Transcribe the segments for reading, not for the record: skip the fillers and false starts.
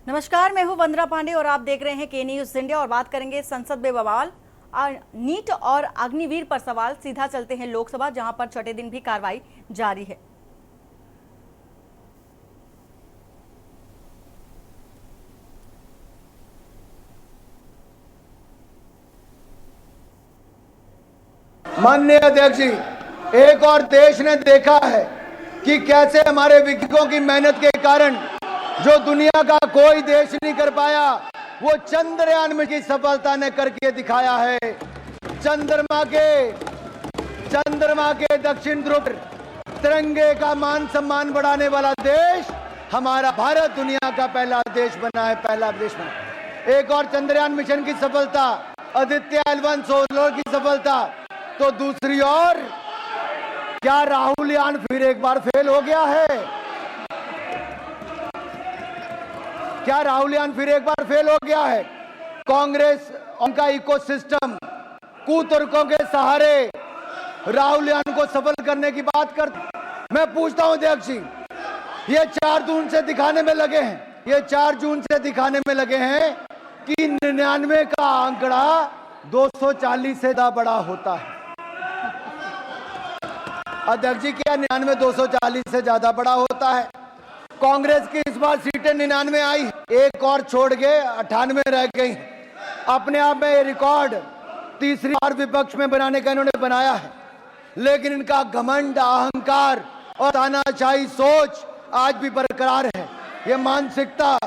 नमस्कार, मैं हूं वंदना पांडे और आप देख रहे हैं के न्यूज इंडिया। और बात करेंगे संसद में बवाल, नीट और अग्निवीर पर सवाल। सीधा चलते हैं लोकसभा, जहां पर छठे दिन भी कार्रवाई जारी है। माननीय अध्यक्ष जी, एक और देश ने देखा है कि कैसे हमारे वैज्ञानिकों की मेहनत के कारण जो दुनिया का कोई देश नहीं कर पाया, वो चंद्रयान में की सफलता ने करके दिखाया है। चंद्रमा के दक्षिण ध्रुव तिरंगे का मान सम्मान बढ़ाने वाला देश हमारा भारत दुनिया का पहला देश बना है, पहला देश बना। एक और चंद्रयान मिशन की सफलता, आदित्य L1 सोलर की सफलता, तो दूसरी ओर क्या राहुल यान फिर एक बार फेल हो गया है? क्या राहुल यान फिर एक बार फेल हो गया है? कांग्रेस उनका इकोसिस्टम कुतर्कों के सहारे राहुल यान को सफल करने की बात करते। मैं पूछता हूं अध्यक्ष जी, ये 4 जून से दिखाने में लगे हैं, ये 4 जून से दिखाने में लगे हैं कि 99 का आंकड़ा 240 से ज्यादा बड़ा होता है। अध्यक्ष जी, क्या 99 240 से ज्यादा बड़ा होता है? कांग्रेस की इस बार सीटें 99 आई, एक और छोड़ गए 98 रह गई। अपने आप में ये रिकॉर्ड तीसरी बार विपक्ष में बनाने का इन्होंने बनाया है, लेकिन इनका घमंड, अहंकार और तानाशाही सोच आज भी बरकरार है। ये मानसिकता,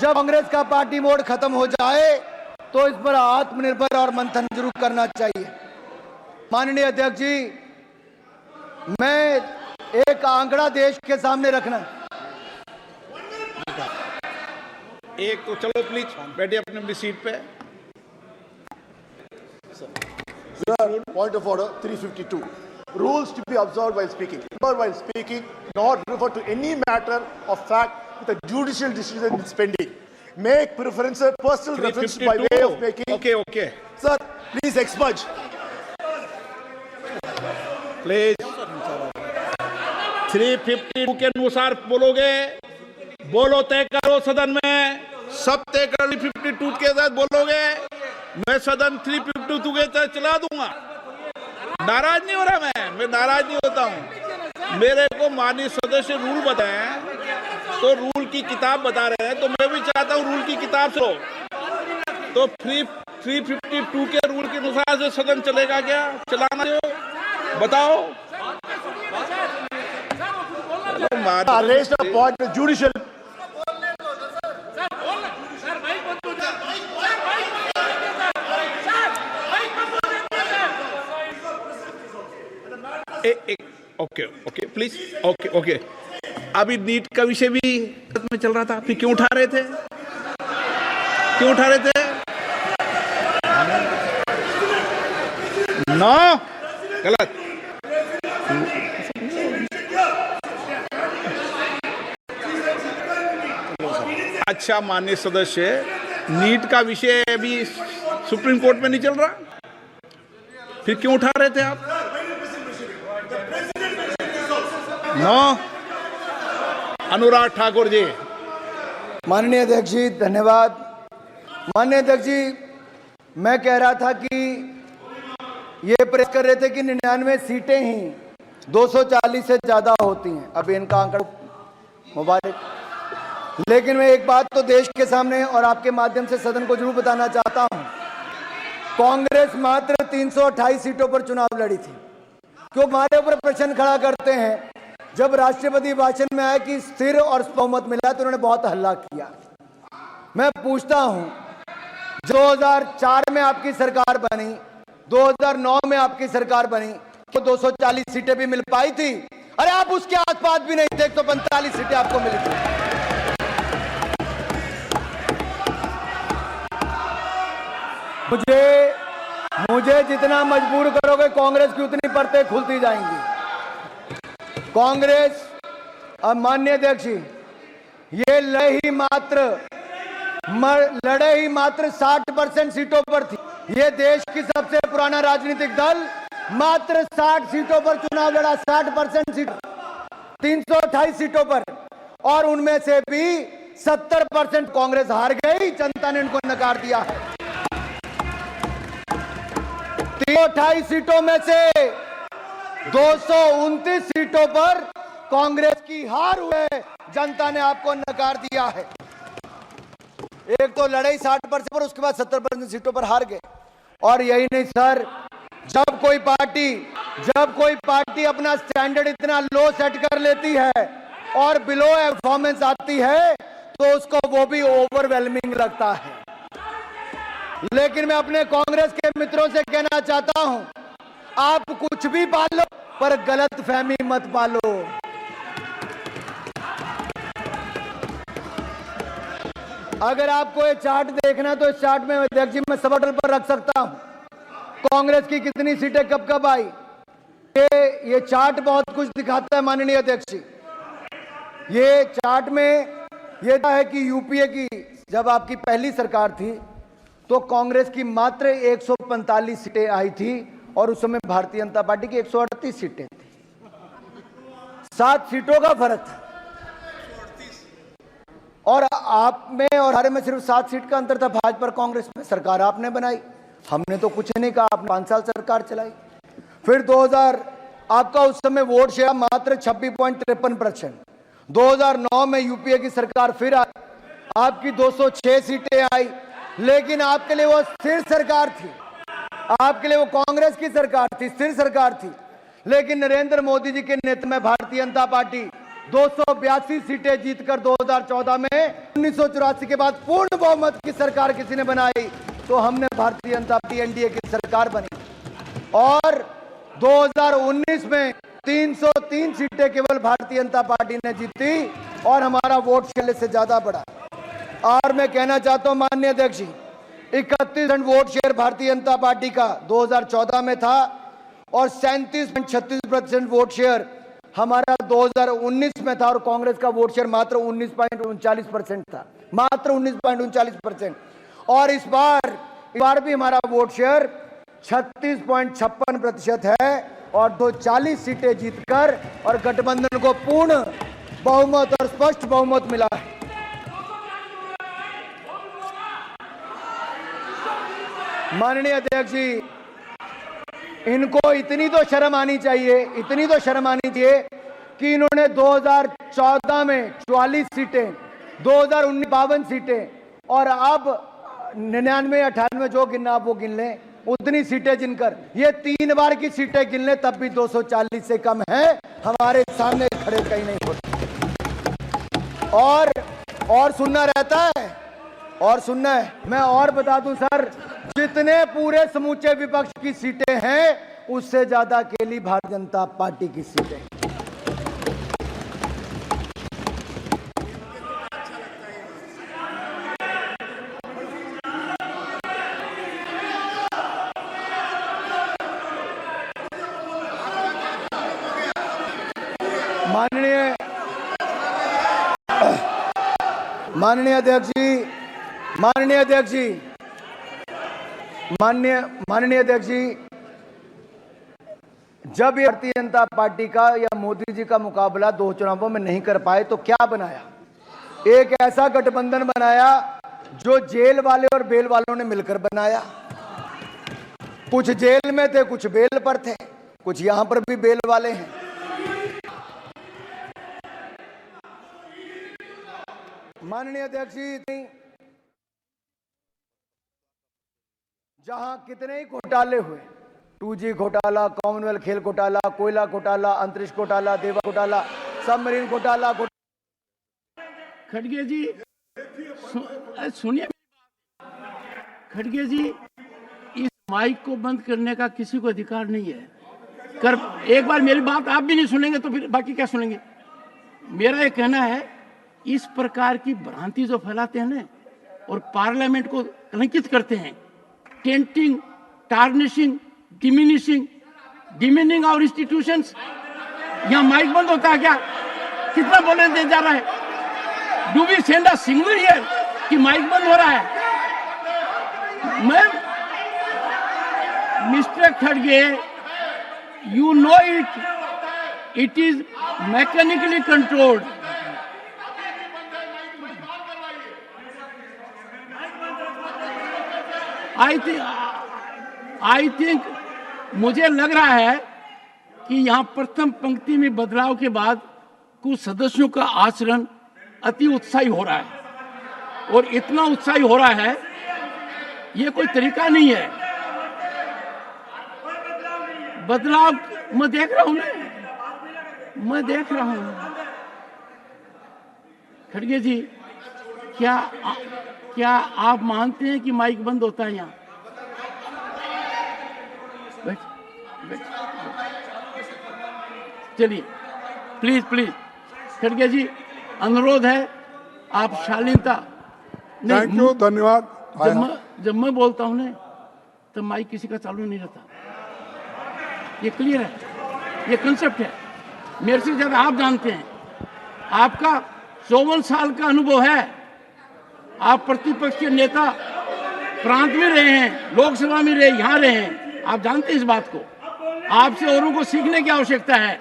जब कांग्रेस का पार्टी मोड खत्म हो जाए तो इस पर आत्मनिर्भर और मंथन जरूर करना चाहिए। माननीय अध्यक्ष जी, मैं एक आंकड़ा देश के सामने रखना, एक तो चलो प्लीज बैठिए अपनी सीट पे। Sir, point of order 352. Rules to be observed while speaking. While speaking, not refer to any matter of fact with a judicial decision is pending. Make preference, personal reference by way of making. Okay. Sir, please expurge. Please 352 के अनुसार बोलोगे, बोलो तय करो सदन में, सब तय कर 352 के साथ बोलोगे, मैं सदन 352 के तहत चला दूंगा। नाराज नहीं हो रहा, मैं नाराज नहीं होता हूं। मेरे को माननीय सदस्य रूल बताएं, तो रूल की किताब बता रहे हैं, तो मैं भी चाहता हूं रूल की किताब से। तो 352 के रूल के अनुसार से सदन चलेगा क्या? चलाना हो बताओ। Raised a point with judicial. Okay please. Okay अभी नीट का विषय भी में चल रहा था, फिर क्यों उठा रहे थे? नो, गलत। अच्छा माननीय सदस्य, नीट का विषय अभी सुप्रीम कोर्ट में नहीं चल रहा, फिर क्यों उठा रहे थे आप? नो, अनुराग ठाकुर जी। माननीय अध्यक्ष जी धन्यवाद। माननीय अध्यक्ष जी, मैं कह रहा था कि ये प्रेस कर रहे थे कि 99 सीटें ही 240 से ज्यादा होती हैं। अभी इनका आंकड़ा मुबारक, लेकिन मैं एक बात तो देश के सामने और आपके माध्यम से सदन को जरूर बताना चाहता हूं। कांग्रेस मात्र 328 सीटों पर चुनाव लड़ी थी। क्यों हमारे ऊपर प्रश्न खड़ा करते हैं? जब राष्ट्रपति भाषण में आया कि स्थिर और बहुमत मिला तो उन्होंने बहुत हल्ला किया। मैं पूछता हूं, 2004 में आपकी सरकार बनी, 2009 में आपकी सरकार बनी, तो 240 सीटें भी मिल पाई थी? अरे आप उसके आसपास भी नहीं थे, 145 सीटें आपको मिली थी। मुझे जितना मजबूर करोगे, कांग्रेस की उतनी परतें खुलती जाएंगी। कांग्रेस, अब माननीय अध्यक्ष जी, ये लड़े ही मात्र 60% सीटों पर थी। ये देश की सबसे पुराना राजनीतिक दल मात्र 60 सीटों पर चुनाव लड़ा, 60% सीट, 328 सीटों पर, और उनमें से भी 70% कांग्रेस हार गई, जनता ने इनको नकार दिया है। 328 सीटों में से 229 सीटों पर कांग्रेस की हार हुए, जनता ने आपको नकार दिया है। एक तो लड़ाई 60% पर, उसके बाद 70% सीटों पर हार गए। और यही नहीं सर, जब कोई पार्टी अपना स्टैंडर्ड इतना लो सेट कर लेती है और बिलो परफॉर्मेंस आती है तो उसको वो भी ओवरवेलमिंग लगता है। लेकिन मैं अपने कांग्रेस के मित्रों से कहना चाहता हूं, आप कुछ भी पालो पर गलत फहमी मत पालो। अगर आपको ये चार्ट देखना तो इस चार्ट में अध्यक्ष जी मैं सबटल पर रख सकता हूं कांग्रेस की कितनी सीटें कब कब आई। ये चार्ट बहुत कुछ दिखाता है माननीय अध्यक्ष जी। ये चार्ट में ये है कि यूपीए की जब आपकी पहली सरकार थी तो कांग्रेस की मात्र 145 सीटें आई थी और उस समय भारतीय जनता पार्टी की 138 सीटें थी। 7 सीटों का फर्क था। और आप में और हमारे में सिर्फ 7 सीट का अंतर था। भाजपा और कांग्रेस में सरकार आपने बनाई, हमने तो कुछ नहीं कहा। आपने 5 साल सरकार चलाई। फिर 2000 आपका उस समय वोट शेयर मात्र 26.53%। 2009 में यूपीए की सरकार फिर आई, आपकी 206 सीटें आई, लेकिन आपके लिए वो स्थिर सरकार थी। आपके लिए वो कांग्रेस की सरकार थी, स्थिर सरकार थी। लेकिन नरेंद्र मोदी जी के नेतृत्व में भारतीय जनता पार्टी 282 सीटें जीतकर 2014 में 1984 के बाद पूर्ण बहुमत की सरकार किसी ने बनाई तो हमने भारतीय जनता पार्टी एनडीए की सरकार बनी। और 2019 में 303 सीटें केवल भारतीय जनता पार्टी ने जीती और हमारा वोट शेयर से ज्यादा बढ़ा। और मैं कहना चाहता हूं माननीय अध्यक्ष जी, 31% vote share Bharatiya Janata party का 2014 में था और 37.36% वोट शेयर हमारा 2019 में था और कांग्रेस का वोट शेयर मात्र 19.39% था, मात्र 19.39%। और इस बार भी हमारा वोट शेयर 36.56% है और 240 सीटें जीतकर और गठबंधन को पूर्ण बहुमत और स्पष्ट बहुमत मिला है। माननीय अध्यक्ष जी, इनको इतनी तो शर्म आनी चाहिए कि इन्होंने 2014 में 44 सीटें, 2019 52 सीटें और अब 99 98 जो गिनना आप वो गिन लें, उतनी सीटें जिनकर ये 3 बार की सीटें गिन लें तब भी 240 से कम है, हमारे सामने खड़े कहीं नहीं होते। और सुनना रहता है और सुनना है। मैं और बता दूं सर, जितने पूरे समूचे विपक्ष की सीटें हैं उससे ज्यादा अकेली भारतीय जनता पार्टी की सीटें। माननीय अध्यक्ष जी, जब ये भारतीय जनता पार्टी का या मोदी जी का मुकाबला 2 चुनावों में नहीं कर पाए तो क्या बनाया? एक ऐसा गठबंधन बनाया जो जेल वाले और बेल वालों ने मिलकर बनाया। कुछ जेल में थे, कुछ बेल पर थे, कुछ यहां पर भी बेल वाले हैं। माननीय अध्यक्ष जी, जहां कितने ही घोटाले हुए, 2G घोटाला, कॉमनवेल्थ खेल घोटाला, कोयला घोटाला, अंतरिक्ष घोटाला, देवा घोटाला, सबमरीन घोटाला। खड़गे जी सुनिए, खड़गे जी, इस माइक को बंद करने का किसी को अधिकार नहीं है। एक बार मेरी बात आप भी नहीं सुनेंगे तो फिर बाकी क्या सुनेंगे? मेरा ये कहना है, इस प्रकार की भ्रांति जो फैलाते हैं ना और पार्लियामेंट को कलंकित करते हैं, tainting, tarnishing, demeaning our institutions. यहाँ माइक बंद होता है क्या? कितना बोलने दे जा रहा है? Do we send a signal here कि माइक बंद हो रहा है? मैम, मिस्टर खड़गे, you know it is mechanically controlled. I think मुझे लग रहा है कि यहां प्रथम पंक्ति में बदलाव के बाद कुछ सदस्यों का आचरण अति उत्साही हो रहा है, और इतना उत्साही हो रहा है ये कोई तरीका नहीं है। बदलाव मैं देख रहा हूं ना, मैं देख रहा हूं। खड़गे जी, क्या आप मानते हैं कि माइक बंद होता है यहाँ? चलिए प्लीज प्लीज, खड़गे जी अनुरोध है, आप शालीनता। थैंक यू, धन्यवाद। जब मैं बोलता हूं ना तो माइक किसी का चालू नहीं रहता, ये क्लियर है, ये कंसेप्ट है। मेरे से ज्यादा आप जानते हैं, आपका 54 साल का अनुभव है, आप प्रतिपक्ष के नेता प्रांत में रहे हैं, लोकसभा में रहे, यहां रहे हैं, आप जानते हैं इस बात को। आपसे औरों को सीखने की आवश्यकता है।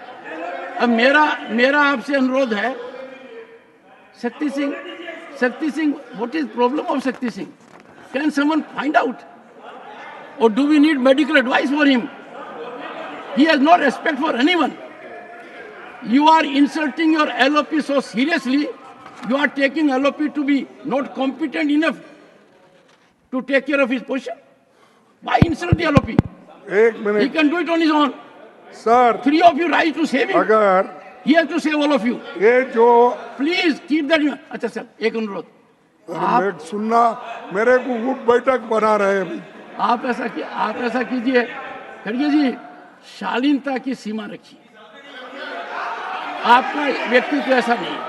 अब मेरा आपसे अनुरोध है, Shakti Singh, what is problem of Shakti Singh? Can someone find out, और do we need medical advice for him? He has no respect for anyone. You are insulting your LOP so seriously. You are taking LOP to be not competent enough to take care of his position. Why insult the LOP? एक minute. He can do it on his own. Sir, 3 of you rise to save him. अगर He has to save all of you. ये जो Please keep that. अच्छा sir, एक अनुरोध, मैं सुनना, मेरे को उठ बैठक बना रहे हैं। आप ऐसा कीजिए, खड़गे जी, शालीनता की सीमा रखिए। आपका व्यक्तित्व ऐसा नहीं है,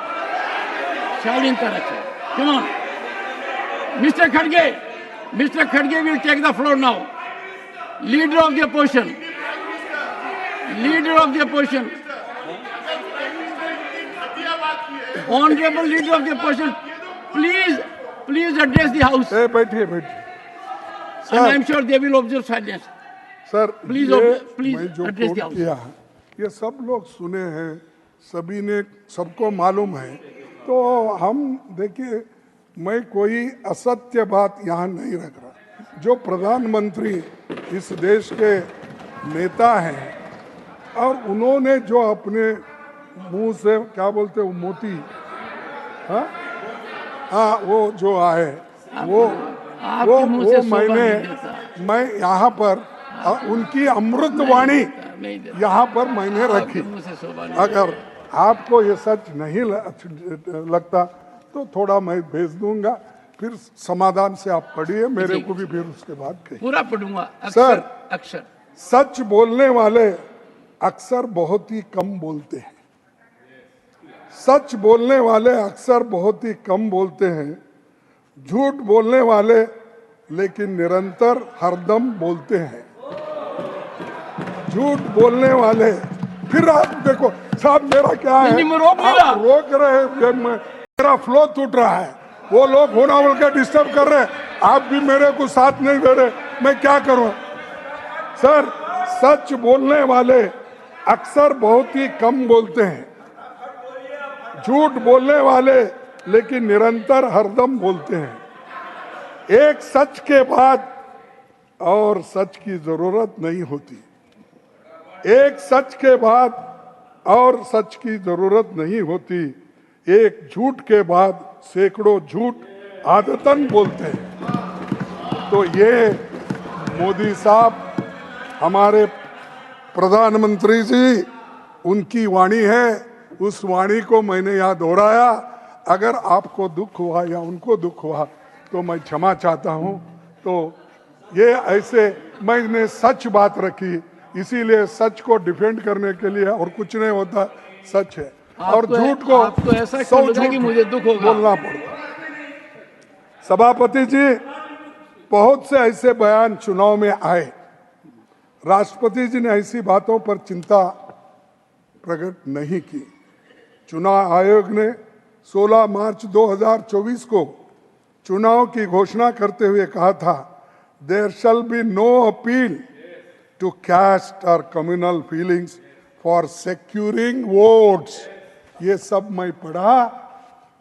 शालीनता रखिए। कम ऑन मिस्टर खड़गे will take the floor now. Leader of the opposition, honourable leader of the opposition, please address the house. बैठिए। And I am sure they will observe silence. Sir, please मैं जो address coat किया है, ये सब लोग सुने हैं, सभी ने, सबको मालूम है। तो हम देखिए, मैं कोई असत्य बात यहाँ नहीं रख रहा। जो प्रधानमंत्री इस देश के नेता हैं, और उन्होंने जो अपने मुंह से क्या बोलते हैं, मोती, हाँ वो जो आए, वो मैं यहाँ पर उनकी अमृत वाणी यहाँ पर मैंने रखी। अगर आपको ये सच नहीं लगता तो थोड़ा मैं भेज दूंगा, फिर समाधान से आप पढ़िए, मेरे को भी फिर उसके बाद कहिए। पूरा पढ़ूंगा। सर, अक्षर सच बोलने वाले अक्सर बहुत ही कम बोलते हैं। सच बोलने वाले अक्सर बहुत ही कम बोलते हैं। झूठ बोलने वाले लेकिन निरंतर हरदम बोलते हैं। झूठ बोलने वाले, फिर आप देखो साहब, मेरा क्या है, आप रोक रहे हैं, मेरा फ्लो टूट रहा है, वो लोग होना बोल के डिस्टर्ब कर रहे हैं, आप भी मेरे को साथ नहीं दे रहे, मैं क्या करूं? सर, सच बोलने वाले अक्सर बहुत ही कम बोलते हैं। झूठ बोलने वाले लेकिन निरंतर हरदम बोलते हैं। एक सच के बाद और सच की जरूरत नहीं होती। एक सच के बाद और सच की जरूरत नहीं होती। एक झूठ के बाद सैकड़ों झूठ आदतन बोलते हैं। तो ये मोदी साहब, हमारे प्रधानमंत्री जी, उनकी वाणी है। उस वाणी को मैंने यहाँ दोहराया। अगर आपको दुख हुआ या उनको दुख हुआ तो मैं क्षमा चाहता हूँ। तो ये ऐसे मैंने सच बात रखी, इसीलिए सच को डिफेंड करने के लिए, और कुछ नहीं होता, सच है। और झूठ को आपको ऐसा क्यों लगा कि मुझे दुख होगा? बोलना पड़ता। सभापति जी, बहुत से ऐसे बयान चुनाव में आए। राष्ट्रपति जी ने ऐसी बातों पर चिंता प्रकट नहीं की। चुनाव आयोग ने 16 मार्च 2024 को चुनाव की घोषणा करते हुए कहा था, there shall be no appeal to caste और communal feelings for securing votes. ये सब मैं पढ़ा,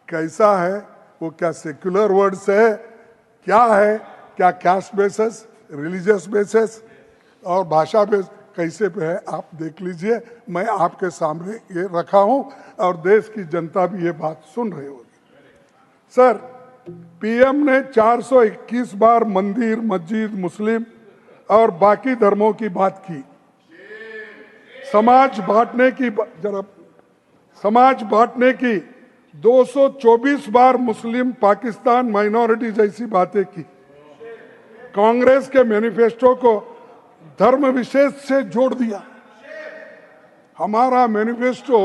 कैसा है वो? क्या सेक्युलर वर्ड्स है? क्या है? क्या कास्ट बेसिस, रिलीजियस बेसिस और भाषा बेस कैसे पे है आप देख लीजिए। मैं आपके सामने ये रखा हूं और देश की जनता भी ये बात सुन रही होगी। सर, पीएम ने 421 बार मंदिर, मस्जिद, मुस्लिम और बाकी धर्मों की बात की। समाज बांटने की 224 बार मुस्लिम, पाकिस्तान, माइनॉरिटी जैसी बातें की। कांग्रेस के मैनिफेस्टो को धर्म विशेष से जोड़ दिया। हमारा मैनिफेस्टो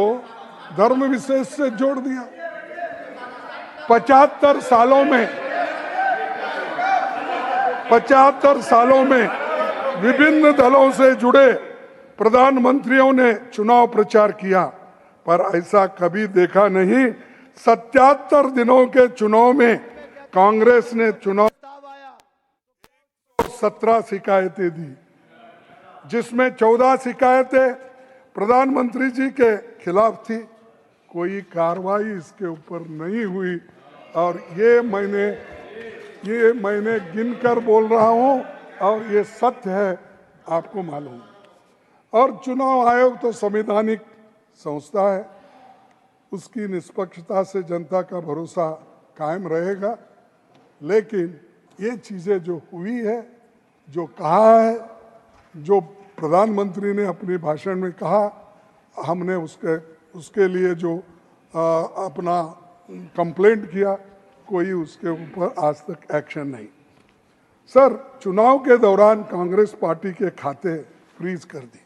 धर्म विशेष से जोड़ दिया। 75 सालों में विभिन्न दलों से जुड़े प्रधानमंत्रियों ने चुनाव प्रचार किया, पर ऐसा कभी देखा नहीं। 77 दिनों के चुनाव में कांग्रेस ने 17 शिकायतें दी, जिसमें 14 शिकायतें प्रधानमंत्री जी के खिलाफ थी। कोई कार्रवाई इसके ऊपर नहीं हुई और ये मैंने गिनकर बोल रहा हूं और ये सत्य है, आपको मालूम। और चुनाव आयोग तो संवैधानिक संस्था है, उसकी निष्पक्षता से जनता का भरोसा कायम रहेगा। लेकिन ये चीजें जो हुई है, जो कहा है, जो प्रधानमंत्री ने अपने भाषण में कहा, हमने उसके लिए जो अपना कंप्लेंट किया, कोई उसके ऊपर आज तक एक्शन नहीं। सर, चुनाव के दौरान कांग्रेस पार्टी के खाते फ्रीज कर दिए।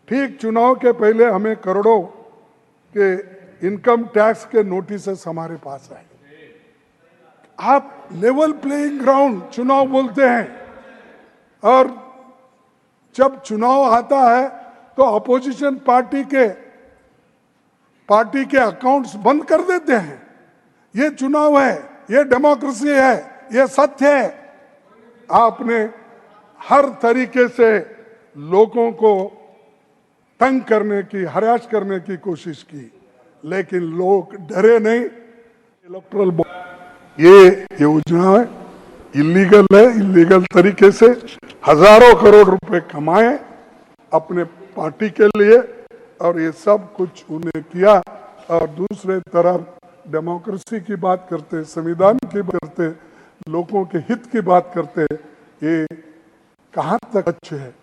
ठीक चुनाव के पहले हमें करोड़ों के इनकम टैक्स के नोटिसेस हमारे पास आए। आप लेवल प्लेइंग ग्राउंड चुनाव बोलते हैं, और जब चुनाव आता है तो अपोजिशन पार्टी के अकाउंट्स बंद कर देते हैं। ये चुनाव है, ये डेमोक्रेसी है, ये सत्य है। आपने हर तरीके से लोगों को तंग करने की, हरास करने की कोशिश की, लेकिन लोग डरे नहीं। इलेक्टोरल बॉन्ड ये योजना है, इलीगल है, इलीगल तरीके से हजारों करोड़ रुपए कमाए अपने पार्टी के लिए, और ये सब कुछ उन्हें किया। और दूसरे तरफ डेमोक्रेसी की बात करते, संविधान की बात करते, लोगों के हित की बात करते, ये कहां तक अच्छे है,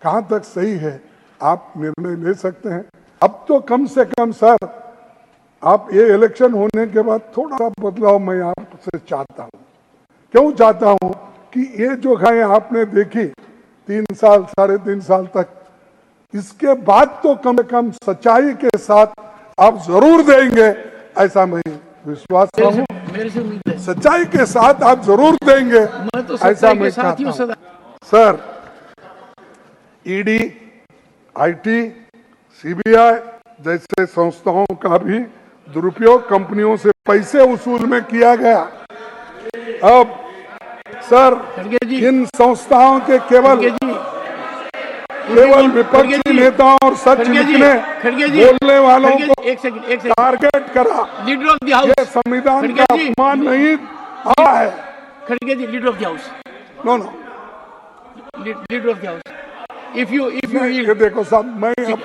कहां तक सही है, आप निर्णय ले सकते हैं। अब तो कम से कम सर, आप ये इलेक्शन होने के बाद थोड़ा सा बदलाव मैं आपसे चाहता हूं। क्यों चाहता हूं कि ये जो घटनाएं आपने देखी 3 साल, 3.5 साल तक, इसके बाद तो कम से कम सच्चाई के साथ आप जरूर देंगे, ऐसा मैं विश्वास हूं। मेरे से उम्मीद है सच्चाई के साथ आप जरूर देंगे, मैं तो ऐसा मैं साथ ही चाहता हूं। सर, ईडी, आईटी, सीबीआई जैसे संस्थाओं का भी दुरुपयोग कंपनियों से पैसे वसूल में किया गया। अब सर, इन संस्थाओं के केवल विपक्षी नेताओं और सच लिखने बोलने वालों को एक सेकंड टारगेट करा। लीडर ऑफ द हाउस, ये संविधान का अपमान नहीं आ है। खड़गे ji, leader of the house, no, leader of the house, if you ये देखो साहब, मैं अब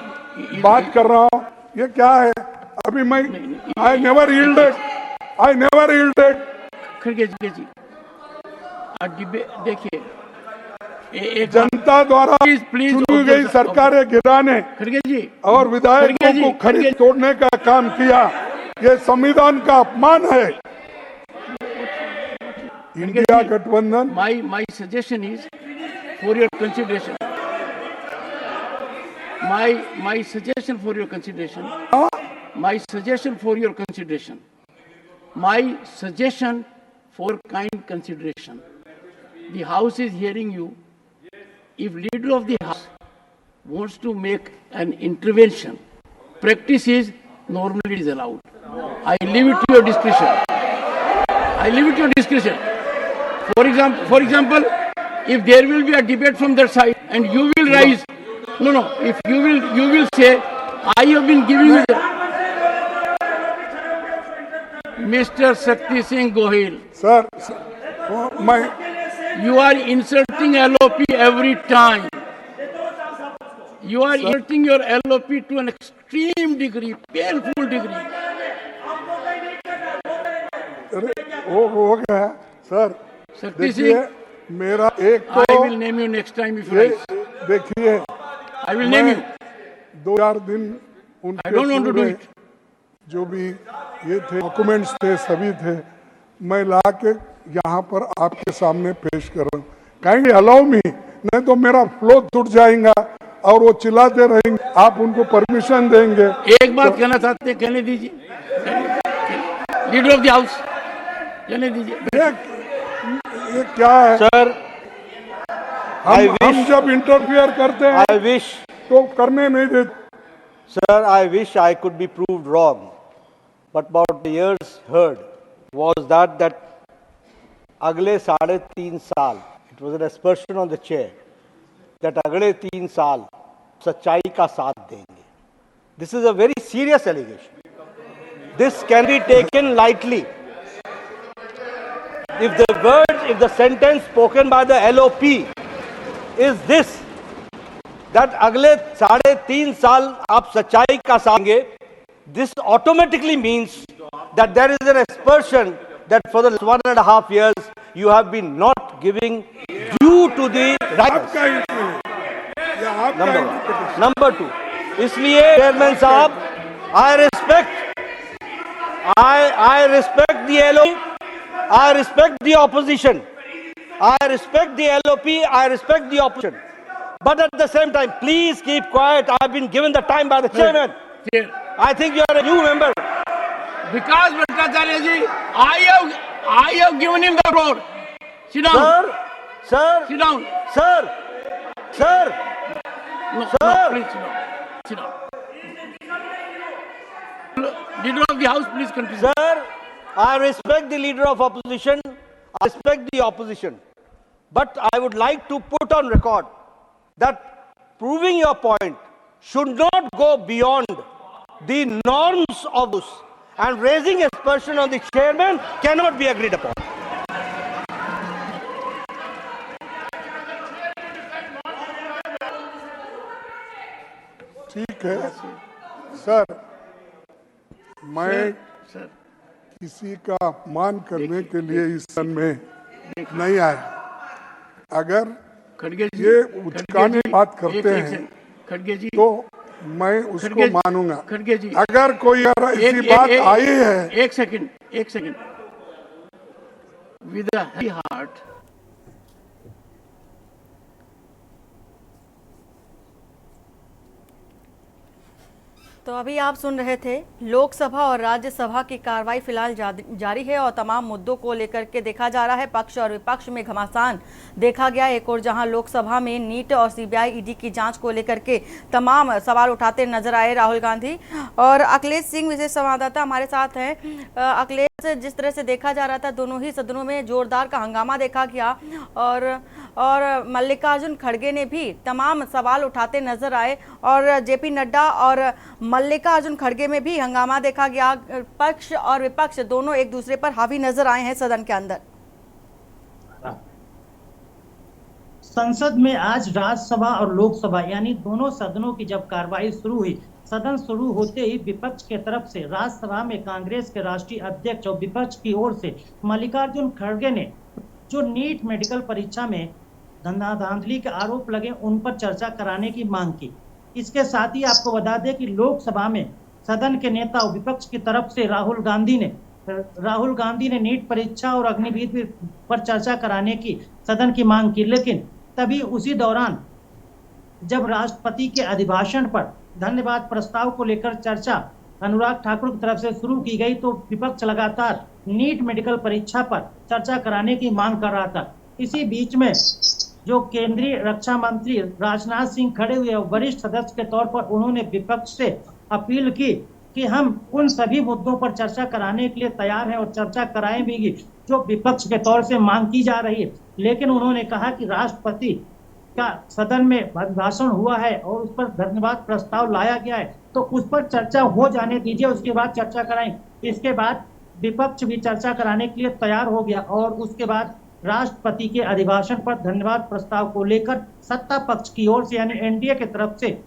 बात कर रहा हूँ, ये क्या है अभी मैं आई नेवर यील्डेड। खड़गे जी, देखिए, जनता द्वारा चुनी गई सरकारें गिराने खड़गे जी और विधायकों को खरीद तोड़ने का काम किया, ये संविधान का अपमान है। इंडिया गठबंधन, my suggestion is for your consideration. My suggestion for your consideration. My suggestion for your consideration. My suggestion for kind consideration. The House is hearing you. If leader of the House wants to make an intervention, practice is normally is allowed. I leave it to your discretion. For example, if there will be a debate from that side and you will rise, if you will say, I have been giving you Mr. Shakti Singh Gohil. Sir, मैं You are insulting LOP every time. You are insulting your LOP to an extreme degree, painful degree. अरे हो गया sir. शक्ति देखिए सिंह, मेरा एक तो I will name you next time if you ये like. देखिए I will name you. 2-4 दिन उनके I don't want to do पूरे it. जो भी ये थे डॉक्यूमेंट्स थे सभी थे, मैं ला के यहाँ पर आपके सामने पेश कर रहा हूँ। कहेंगे अलाउ मी, नहीं तो मेरा फ्लो टूट जाएगा और वो चिल्लाते रहेंगे, आप उनको परमिशन देंगे। एक बात कहना चाहते हैं, कहने दीजिए। लीडर ऑफ द हाउस, कहने दीजिए। ये क्या है सर? हम जब इंटरफियर करते हैं I wish, तो करने नहीं देते। sir, I wish I could be proved wrong. But what the years heard was that अगले 3.5 साल, it was an aspersion on the chair, that अगले 3 साल सच्चाई का साथ देंगे. This is a very serious allegation. This can be taken lightly. If the words, if the sentence spoken by the LOP is this, that अगले 3.5 साल आप सच्चाई का साथ देंगे, this automatically means that there is an aspersion that for the 1.5 years you have been not giving due to the right. आपका ही नहीं, ये आपका ही नहीं। Number 2, इसलिए चेयरमैन साहब, I respect the LOP, I respect the opposition, I respect the LOP, I respect the opposition. But at the same time, please keep quiet. I have been given the time by the chairman. I think you are a new member. Vikas Bhattacharya ji, I have given him the floor. Sit down. Sir, Sit down. sir, No, Sir. please sit down. Leader of the house, please continue. sir, I respect the leader of opposition. I respect the opposition. But I would like to put on record that proving your point should not go beyond the norms of this, and raising aspersion on the chairman cannot be agreed upon. ठीक है sir, मैं Sir, किसी का अपमान करने के लिए इस सदन में नहीं आया। अगर खड़गे जी, ये उचकाने की बात करते एक हैं सेकंड, खड़गे जी, तो मैं उसको खड़गे जी, मानूंगा। खड़गे जी, अगर कोई ऐसी बात आई है, एक second, with a heavy heart, तो अभी आप सुन रहे थे, लोकसभा और राज्यसभा की कार्रवाई फिलहाल जारी है और तमाम मुद्दों को लेकर के देखा जा रहा है। पक्ष और विपक्ष में घमासान देखा गया। एक और जहां लोकसभा में नीट और सीबीआई ईडी की जांच को लेकर के तमाम सवाल उठाते नजर आए राहुल गांधी। और अखिलेश सिंह विशेष संवाददाता हमारे साथ हैं। अखिलेश, जिस तरह से देखा जा रहा था, दोनों ही सदनों में जोरदार का हंगामा देखा गया और मल्लिकार्जुन खड़गे ने भी तमाम सवाल उठाते नजर आए और जेपी नड्डा और मल्लिकार्जुन खड़गे में भी हंगामा देखा गया। पक्ष और विपक्ष दोनों एक दूसरे पर हावी नजर आए हैं सदन के अंदर। संसद में आज राज्यसभा और लोकसभा यानी दोनों सदनों की जब कार्रवाई शुरू हुई, सदन शुरू होते ही विपक्ष के तरफ से राज्यसभा में कांग्रेस के राष्ट्रीय अध्यक्ष और विपक्ष की ओर से मल्लिकार्जुन खड़गे ने जो नीट मेडिकल परीक्षा में धांधली के आरोप लगे उन पर चर्चा कराने की मांग की। इसके साथ ही आपको बता दें कि लोकसभा में सदन के नेता और विपक्ष की तरफ से राहुल गांधी ने नीट परीक्षा और अग्निवीर पर चर्चा कराने की सदन की मांग की। लेकिन तभी उसी दौरान जब राष्ट्रपति के अभिभाषण पर धन्यवाद प्रस्ताव को लेकर चर्चा अनुराग ठाकुर की तरफ से शुरू की गई, तो विपक्ष लगातार नीट मेडिकल परीक्षा पर चर्चा कराने की मांग कर रहा था। इसी बीच में जो केंद्रीय रक्षा मंत्री राजनाथ सिंह खड़े हुए वरिष्ठ सदस्य के तौर पर उन्होंने विपक्ष से अपील की कि हम उन सभी मुद्दों पर चर्चा कराने के लिए तैयार हैं और चर्चा कराएंगे जो विपक्ष के तौर से मांग की जा रही है। लेकिन उन्होंने कहा कि राष्ट्रपति का सदन में भाषण हुआ है और उस पर धन्यवाद प्रस्ताव लाया गया है, तो उस पर चर्चा हो जाने दीजिए, उसके बाद चर्चा कराएं। इसके बाद विपक्ष भी चर्चा कराने के लिए तैयार हो गया और उसके बाद राष्ट्रपति के अभिभाषण पर धन्यवाद प्रस्ताव को लेकर सत्ता पक्ष की ओर से यानी एनडीए की तरफ से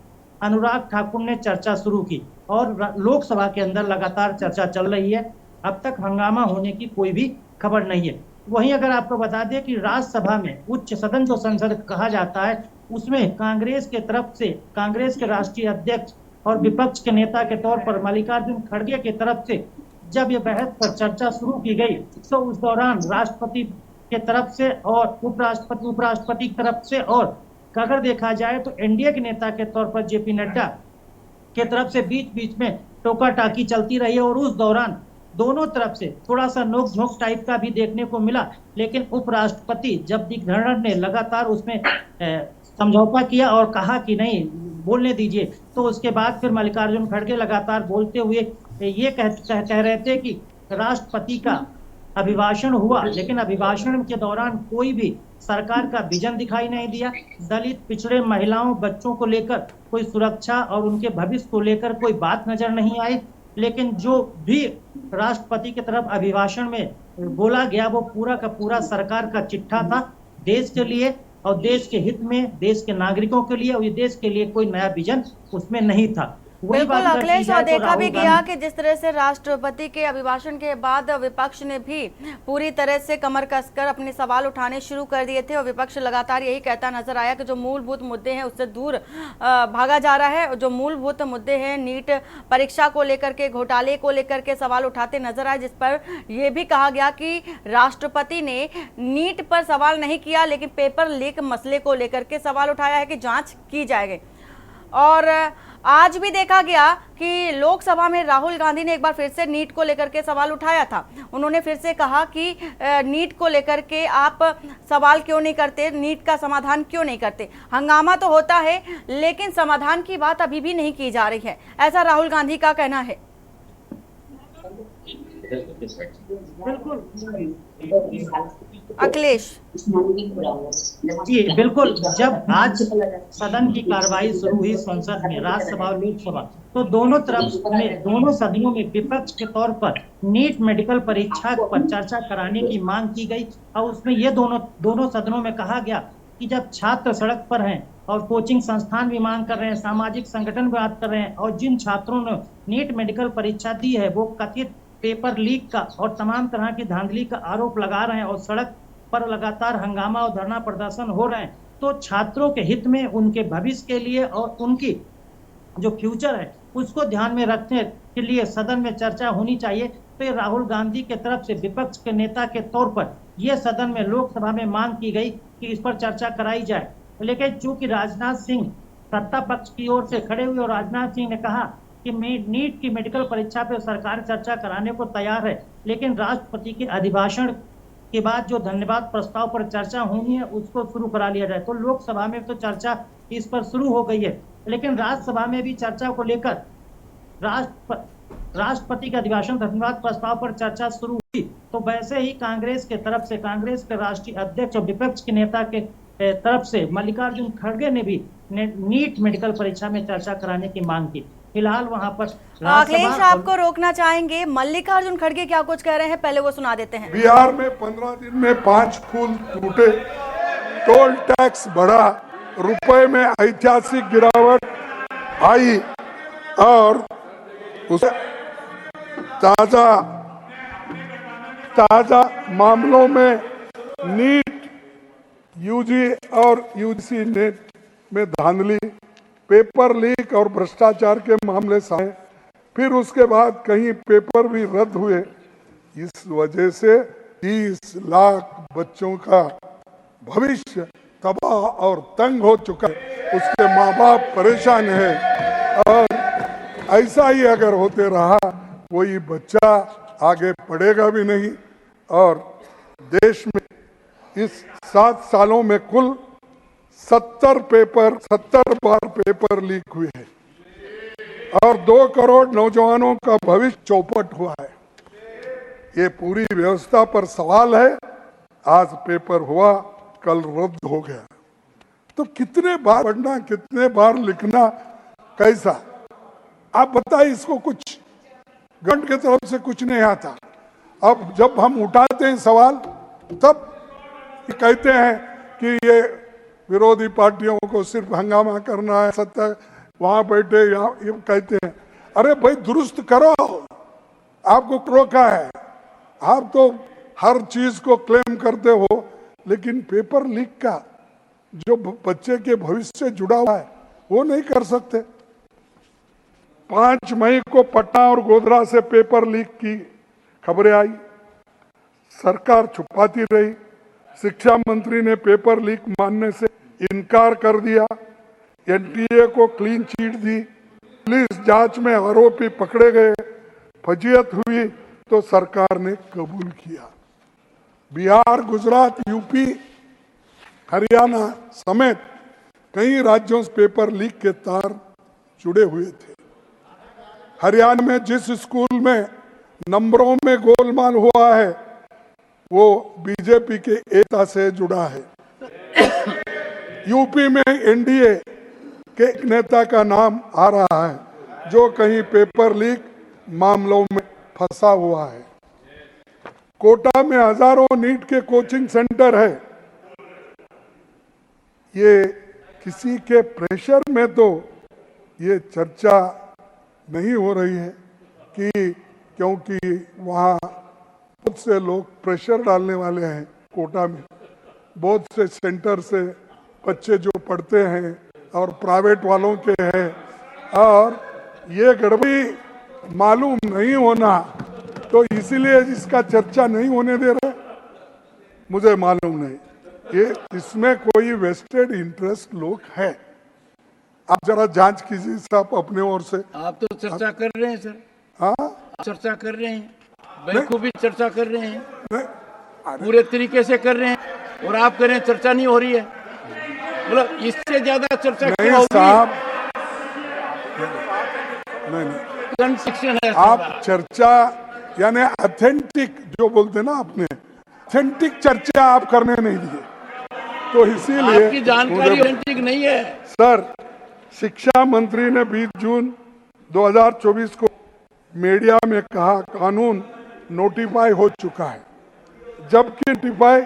अनुराग ठाकुर ने चर्चा शुरू की और लोकसभा के अंदर लगातार चर्चा चल रही है। अब तक हंगामा होने की कोई भी खबर नहीं है। वहीं अगर आपको बता दें कि राज्यसभा में उच्च सदन जो संसद कहा जाता है उसमें कांग्रेस के तरफ से कांग्रेस के राष्ट्रीय अध्यक्ष और विपक्ष के नेता के तौर पर मल्लिकार्जुन खड़गे की तरफ से जब ये बहस पर चर्चा शुरू की गई तो उस दौरान राष्ट्रपति के तरफ से और उपराष्ट्रपति की तरफ से और अगर देखा जाए तो एनडीए के नेता के तौर पर जेपी नड्डा के तरफ से बीच बीच में टोका टाकी चलती रही है और उस दौरान दोनों तरफ से थोड़ा सा नोक झोंक टाइप का भी देखने को मिला। लेकिन उपराष्ट्रपति जगदीप धनखड़ ने लगातार उसमें समझौता किया और कहा कि नहीं बोलने दीजिए, तो उसके बाद फिर मल्लिकार्जुन खड़गे लगातार बोलते हुए ये कह रहे थे कि राष्ट्रपति का अभिभाषण हुआ लेकिन अभिभाषण के दौरान कोई भी सरकार का विजन दिखाई नहीं दिया। दलित, पिछड़े, महिलाओं, बच्चों को लेकर कोई सुरक्षा और उनके भविष्य को लेकर कोई बात नजर नहीं आई। लेकिन जो भी राष्ट्रपति की तरफ अभिभाषण में बोला गया वो पूरा का पूरा सरकार का चिट्ठा था देश के लिए और देश के हित में, देश के नागरिकों के लिए और ये देश के लिए कोई नया विजन उसमें नहीं था। बिल्कुल अखिलेश, और देखा भी गया कि जिस तरह से राष्ट्रपति के अभिभाषण के बाद विपक्ष ने भी पूरी तरह से कमर कसकर अपने सवाल उठाने शुरू कर दिए थे और विपक्ष लगातार यही कहता नजर आया कि जो मूलभूत मुद्दे हैं उससे दूर भागा जा रहा है। जो मूलभूत मुद्दे हैं नीट परीक्षा को लेकर के, घोटाले को लेकर के सवाल उठाते नजर आए, जिस पर यह भी कहा गया कि राष्ट्रपति ने नीट पर सवाल नहीं किया लेकिन पेपर लीक मसले को लेकर के सवाल उठाया है कि जाँच की जाएगी। और आज भी देखा गया कि लोकसभा में राहुल गांधी ने एक बार फिर से नीट को लेकर के सवाल उठाया था। उन्होंने फिर से कहा कि नीट को लेकर के आप सवाल क्यों नहीं करते, नीट का समाधान क्यों नहीं करते। हंगामा तो होता है लेकिन समाधान की बात अभी भी नहीं की जा रही है, ऐसा राहुल गांधी का कहना है। अखिलेश जी बिल्कुल, जब आज सदन की कार्रवाई शुरू हुई संसद में, राज्यसभा और लोकसभा, तो दोनों तरफ में, दोनों सदनों में विपक्ष के तौर पर नीट मेडिकल परीक्षा पर चर्चा कराने की मांग की गई और उसमें ये दोनों सदनों में कहा गया कि जब छात्र सड़क पर हैं और कोचिंग संस्थान भी मांग कर रहे हैं, सामाजिक संगठन बात कर रहे हैं और जिन छात्रों ने नीट मेडिकल परीक्षा दी है वो कथित पेपर लीक का और तमाम तरह की धांधली का आरोप लगा रहे हैं और सड़क पर लगातार हंगामा और धरना प्रदर्शन हो रहे हैं, तो छात्रों के हित में, उनके भविष्य के लिए और उनकी जो फ्यूचर है उसको ध्यान में रखने के लिए सदन में चर्चा होनी चाहिए। तो राहुल गांधी के तरफ से विपक्ष के नेता के तौर पर यह सदन में, लोकसभा में मांग की गई कि इस पर चर्चा कराई जाए। लेकिन चूंकि राजनाथ सिंह सत्ता पक्ष की ओर से खड़े हुए और राजनाथ सिंह ने कहा कि नीट की मेडिकल परीक्षा पर सरकार चर्चा कराने को तैयार है, लेकिन राष्ट्रपति के अभिभाषण के बाद जो धन्यवाद प्रस्ताव पर चर्चा होनी है उसको शुरू करा लिया जाए। तो लोकसभा में तो चर्चा इस पर शुरू हो गई है, लेकिन राज्यसभा में भी चर्चा को लेकर राष्ट्रपति के अभिभाषण धन्यवाद प्रस्ताव पर चर्चा शुरू हुई। तो वैसे ही कांग्रेस के तरफ से, कांग्रेस के राष्ट्रीय अध्यक्ष और विपक्ष के नेता के तरफ से मल्लिकार्जुन खड़गे ने भी नीट मेडिकल परीक्षा में चर्चा कराने की मांग की। फिलहाल वहां पर अखिलेश आपको रोकना चाहेंगे, मल्लिकार्जुन खड़गे क्या कुछ कह रहे हैं पहले वो सुना देते हैं। बिहार में 15 दिन में 5 पुल टूटे, टोल टैक्स बढ़ा, रुपए में ऐतिहासिक गिरावट आई और उसे ताजा मामलों में नीट, यूजी और यूजीसी नेट में धांधली, पेपर लीक और भ्रष्टाचार के मामले सामने, फिर उसके बाद कहीं पेपर भी रद्द हुए। इस वजह से 30 लाख बच्चों का भविष्य तबाह और तंग हो चुका है, उसके माँ बाप परेशान है और ऐसा ही अगर होते रहा कोई बच्चा आगे पढ़ेगा भी नहीं। और देश में इस 7 सालों में कुल 70 बार पेपर लीक हुए हैं और 2 करोड़ नौजवानों का भविष्य चौपट हुआ है। ये पूरी व्यवस्था पर सवाल है। आज पेपर हुआ, कल रद्द हो गया, तो कितने बार पढ़ना, कितने बार लिखना, कैसा? आप बताइए, इसको कुछ गवर्नमेंट की तरफ से कुछ नहीं आता। अब जब हम उठाते हैं सवाल तब कहते हैं कि ये विरोधी पार्टियों को सिर्फ हंगामा करना है, सत्ता वहां बैठे यहाँ ये कहते हैं। अरे भाई दुरुस्त करो, आपको रोका है। आप तो हर चीज को क्लेम करते हो, लेकिन पेपर लीक का जो बच्चे के भविष्य से जुड़ा हुआ है वो नहीं कर सकते। 5 मई को पटना और गोधरा से पेपर लीक की खबरें आई, सरकार छुपाती रही। शिक्षा मंत्री ने पेपर लीक मानने से इनकार कर दिया, एनटीए को क्लीन चिट दी, पुलिस जांच में आरोपी पकड़े गए, फजीयत हुई तो सरकार ने कबूल किया। बिहार, गुजरात, यूपी, हरियाणा समेत कई राज्यों से पेपर लीक के तार जुड़े हुए थे। हरियाणा में जिस स्कूल में नंबरों में गोलमाल हुआ है वो बीजेपी के एकता से जुड़ा है। यूपी में एनडीए के एक नेता का नाम आ रहा है जो कहीं पेपर लीक मामलों में फंसा हुआ है। कोटा में हजारों नीट के कोचिंग सेंटर है। ये किसी के प्रेशर में तो ये चर्चा नहीं हो रही है कि क्योंकि वहाँ बहुत से लोग प्रेशर डालने वाले हैं। कोटा में बहुत से सेंटर से बच्चे जो पढ़ते हैं और प्राइवेट वालों के हैं, और ये गड़बड़ी मालूम नहीं होना तो इसीलिए इसका चर्चा नहीं होने दे रहे। मुझे मालूम नहीं, ये इसमें कोई वेस्टेड इंटरेस्ट लोग है। आप जरा जांच कीजिए साहब अपने ओर से। आप तो चर्चा कर रहे हैं सर। हाँ चर्चा कर रहे हैं, बखूबी चर्चा कर रहे हैं, नहीं, पूरे तरीके से कर रहे हैं, और आप कह रहे हैं चर्चा नहीं हो रही है। मतलब इससे ज्यादा चर्चा नहीं क्यों होगी? साहब, नहीं कंस्ट्रक्शन है आप चर्चा यानी ऑथेंटिक जो बोलते ना आपने, ऑथेंटिक चर्चा आप करने नहीं दिए, तो इसीलिए आपकी जानकारी ऑथेंटिक नहीं है सर। शिक्षा मंत्री ने 20 जून 2024 को मीडिया में कहा कानून नोटिफाई हो चुका है, जबकि नोटिफाई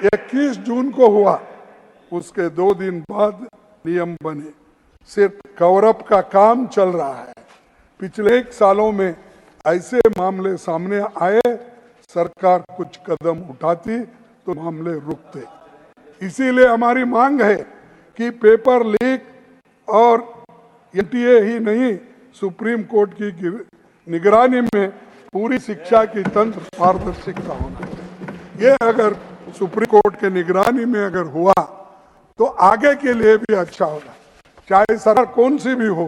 21 जून को हुआ। उसके 2 दिन बाद नियम बने। सिर्फ कवर अप का काम चल रहा है। पिछले 1 सालों में ऐसे मामले सामने आए, सरकार कुछ कदम उठाती तो मामले रुकते। इसीलिए हमारी मांग है कि पेपर लीक और एनटीए ही नहीं, सुप्रीम कोर्ट की निगरानी में पूरी शिक्षा की तंत्र पारदर्शिता होना चाहिए। ये अगर सुप्रीम कोर्ट के निगरानी में अगर हुआ तो आगे के लिए भी अच्छा होगा। चाहे सरकार कौन सी भी हो,